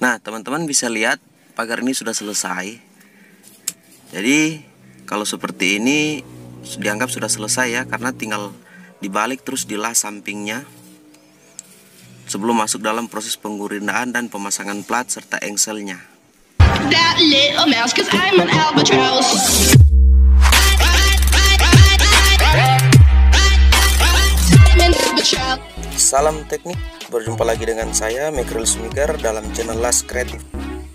Nah, teman-teman bisa lihat pagar ini sudah selesai. Jadi kalau seperti ini dianggap sudah selesai ya, karena tinggal dibalik terus dilas sampingnya sebelum masuk dalam proses penggurindaan dan pemasangan plat serta engselnya. Salam teknik, berjumpa lagi dengan saya Mekril Sumigar dalam channel LASKREATIF.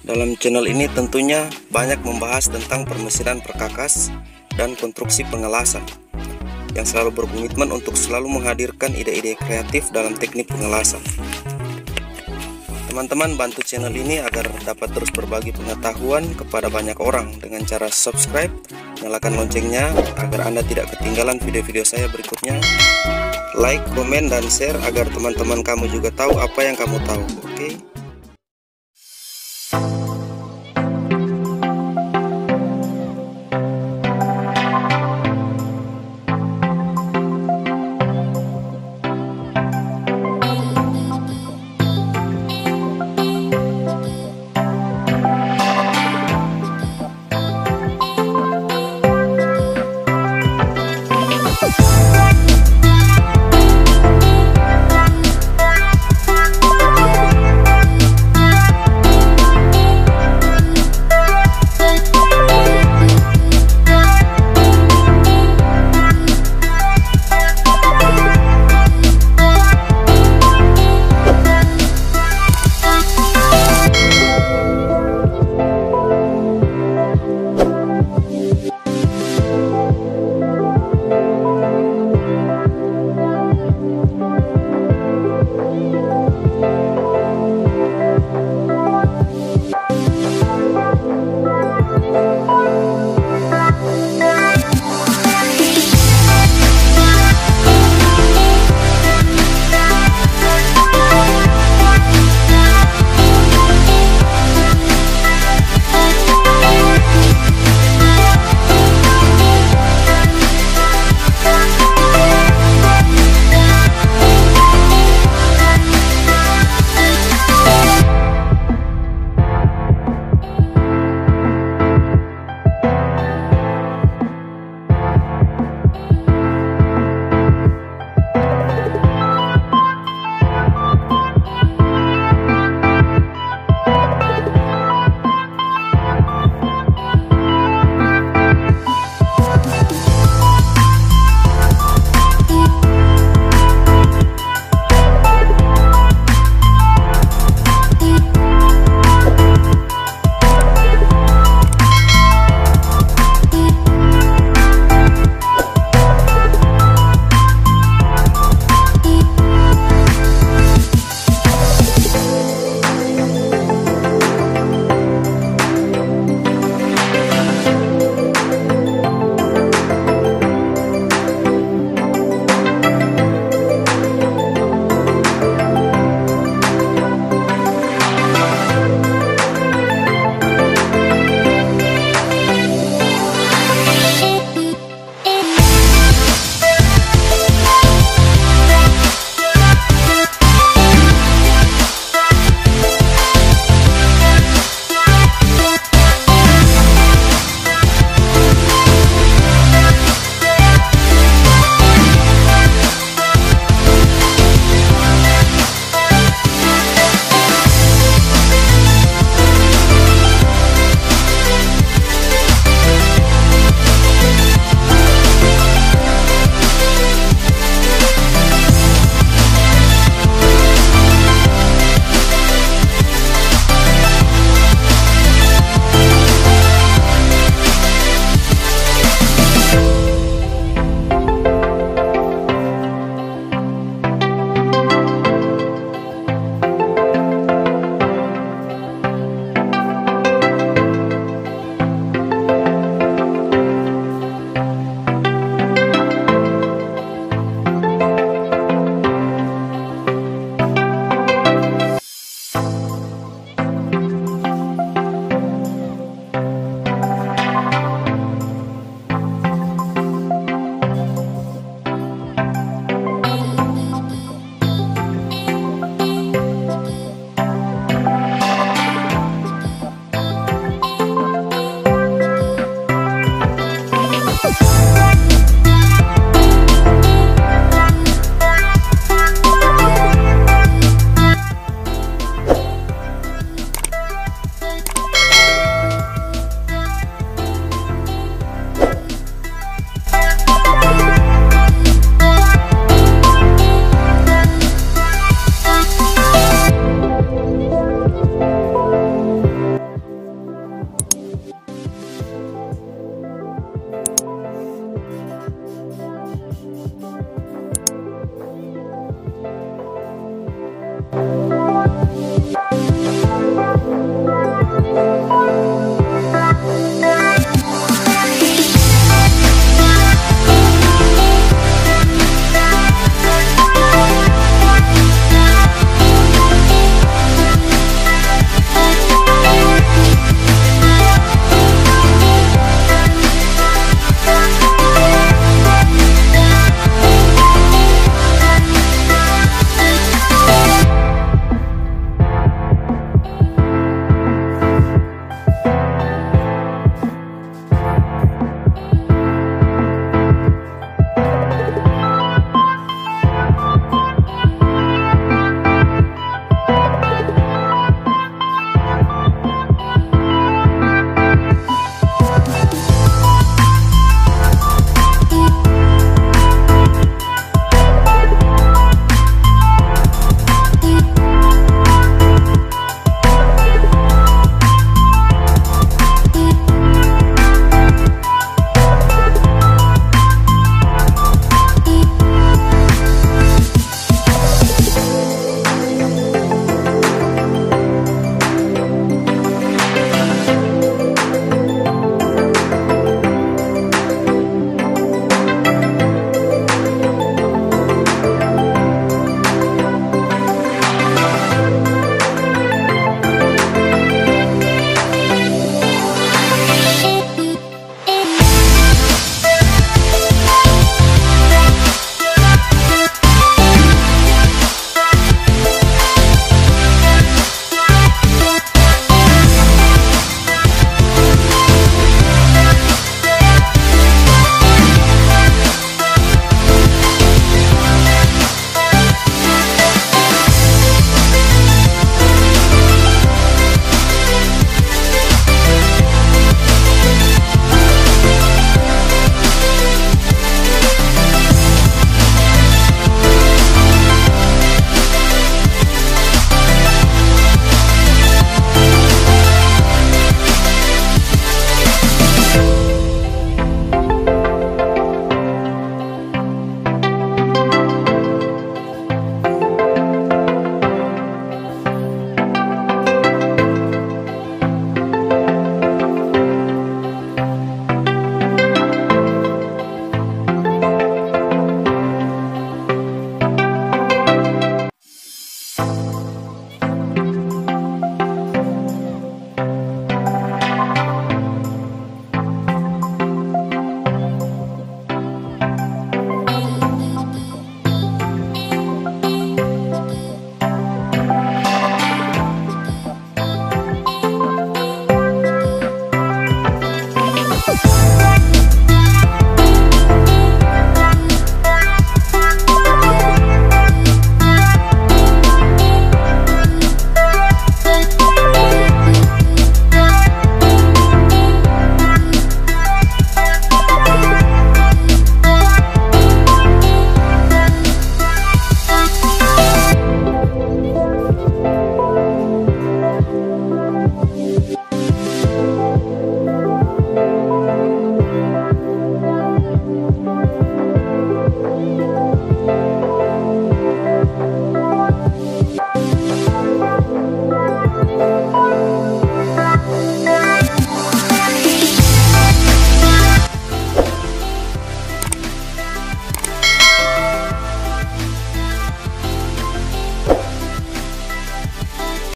Dalam channel ini tentunya banyak membahas tentang permesinan perkakas dan konstruksi pengelasan, yang selalu berkomitmen untuk selalu menghadirkan ide-ide kreatif dalam teknik pengelasan. Teman-teman bantu channel ini agar dapat terus berbagi pengetahuan kepada banyak orang dengan cara subscribe, nyalakan loncengnya agar Anda tidak ketinggalan video-video saya berikutnya. Like, komen, dan share agar teman-teman kamu juga tahu apa yang kamu tahu. Oke?